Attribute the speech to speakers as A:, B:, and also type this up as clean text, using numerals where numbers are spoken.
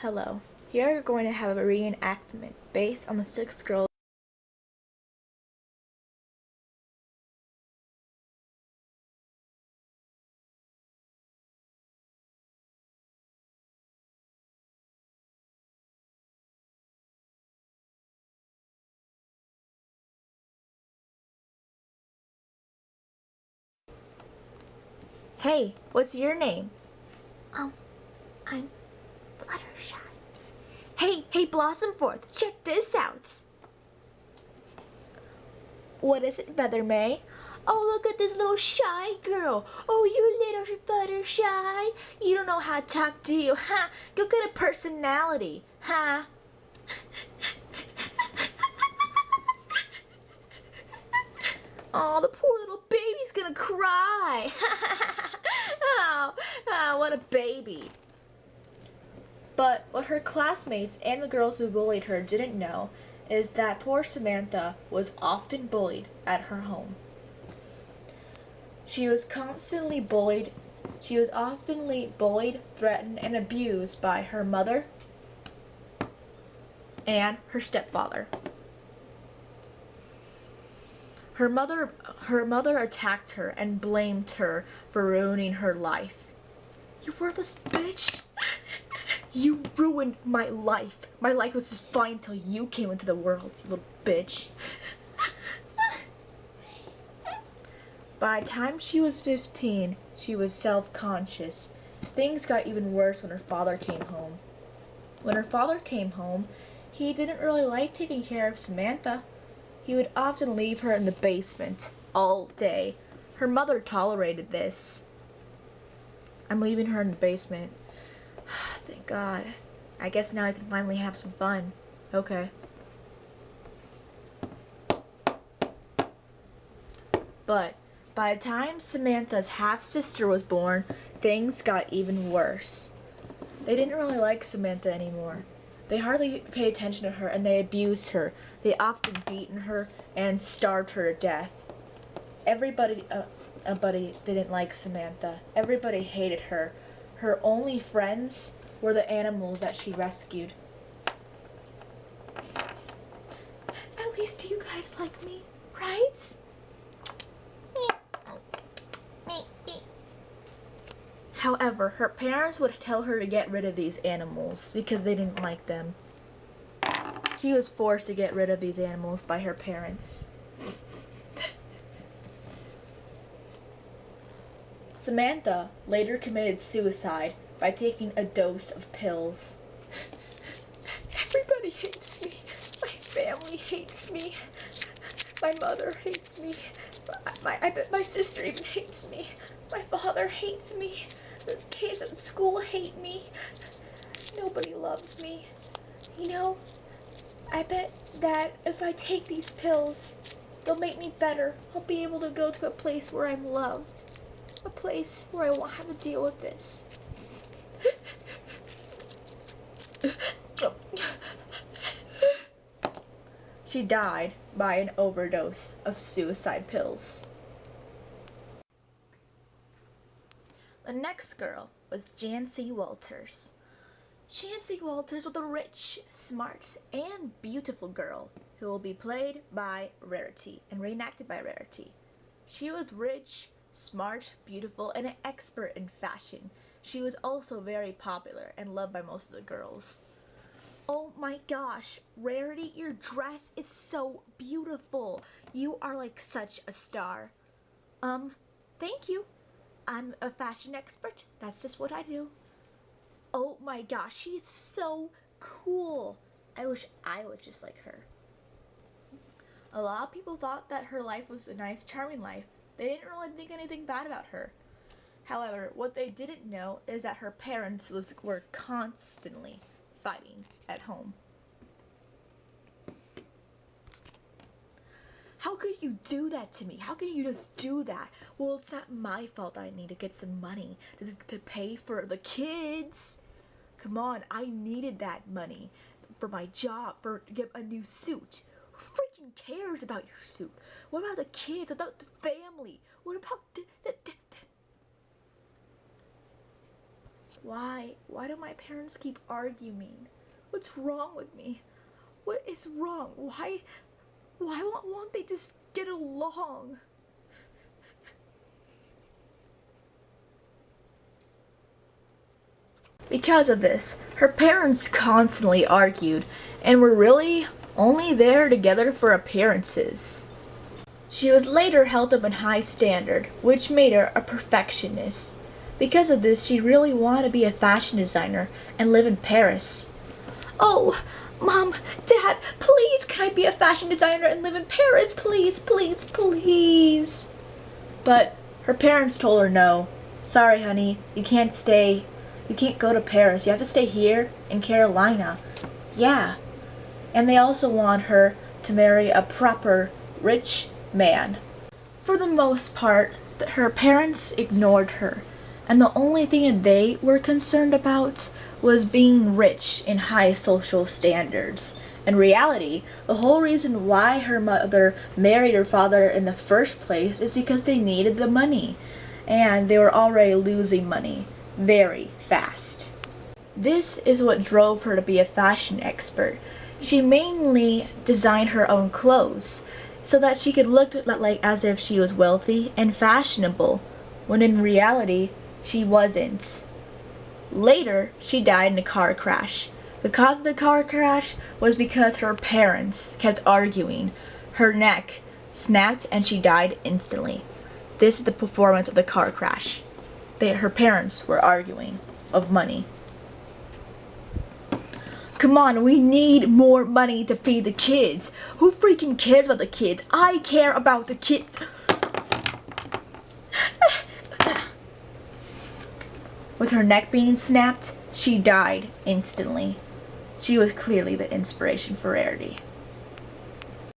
A: Hello. Here we're going to have a reenactment based on the six girls. Hey, what's your name?
B: I'm Fluttershy.
A: Hey, Blossomforth, check this out. What is it, Feather May? Oh, look at this little shy girl. Oh, you little Fluttershy. You don't know how to talk, do you? Ha! Go get a personality. Ha! Oh, the poor little baby's gonna cry. Oh, what a baby. But what her classmates and the girls who bullied her didn't know is that poor Samantha was often bullied at her home. She was constantly bullied. She was often bullied, threatened, and abused by her mother and her stepfather. Her mother attacked her and blamed her for ruining her life. You worthless bitch! You ruined my life. My life was just fine until you came into the world, you little bitch. By the time she was 15, she was self-conscious. Things got even worse when her father came home. When her father came home, he didn't really like taking care of Samantha. He would often leave her in the basement all day. Her mother tolerated this. I'm leaving her in the basement. Thank God. I guess now I can finally have some fun. Okay. But by the time Samantha's half-sister was born, things got even worse. They didn't really like Samantha anymore. They hardly paid attention to her and they abused her. They often beaten her and starved her to death. Everybody didn't like Samantha. Everybody hated her. Her only friends were the animals that she rescued. At least you guys like me, right? However, her parents would tell her to get rid of these animals because they didn't like them. She was forced to get rid of these animals by her parents. Samantha later committed suicide by taking a dose of pills. Everybody hates me. My family hates me. My mother hates me. I bet my sister even hates me. My father hates me. The kids at school hate me. Nobody loves me. You know, I bet that if I take these pills, they'll make me better. I'll be able to go to a place where I'm loved. A place where I won't have to deal with this. She died by an overdose of suicide pills. The next girl was Jancy Walters. Jancy Walters was a rich, smart, and beautiful girl who will be played by Rarity and reenacted by Rarity. She was rich, smart, beautiful, and an expert in fashion. She was also very popular and loved by most of the girls. Oh my gosh, Rarity, your dress is so beautiful. You are like such a star. Thank you. I'm a fashion expert. That's just what I do. Oh my gosh, she's so cool. I wish I was just like her. A lot of people thought that her life was a nice, charming life. They didn't really think anything bad about her. However, what they didn't know is that her parents were constantly fighting at home. How could you do that to me? How can you just do that? Well, it's not my fault I need to get some money to pay for the kids. Come on, I needed that money for my job, to get a new suit. Who freaking cares about your suit? What about the kids? What about the family? What about Why? Why do my parents keep arguing? What's wrong with me? What is wrong? Why won't they just get along? Because of this, her parents constantly argued and were really only there together for appearances. She was later held up in high standard, which made her a perfectionist. Because of this, she really wanted to be a fashion designer and live in Paris. Oh, Mom, Dad, please, can I be a fashion designer and live in Paris? Please, please, please. But her parents told her no. Sorry, honey, you can't stay. You can't go to Paris. You have to stay here in Carolina. Yeah. And they also want her to marry a proper rich man. For the most part, her parents ignored her, and the only thing they were concerned about was being rich in high social standards. In reality, the whole reason why her mother married her father in the first place is because they needed the money, and they were already losing money very fast. This is what drove her to be a fashion expert. She mainly designed her own clothes so that she could look like as if she was wealthy and fashionable, when in reality, she wasn't. Later, she died in a car crash. The cause of the car crash was because her parents kept arguing. Her neck snapped and she died instantly. This is the performance of the car crash. Her parents were arguing of money. Come on, we need more money to feed the kids. Who freaking cares about the kids? I care about the kids. With her neck being snapped, she died instantly. She was clearly the inspiration for Rarity.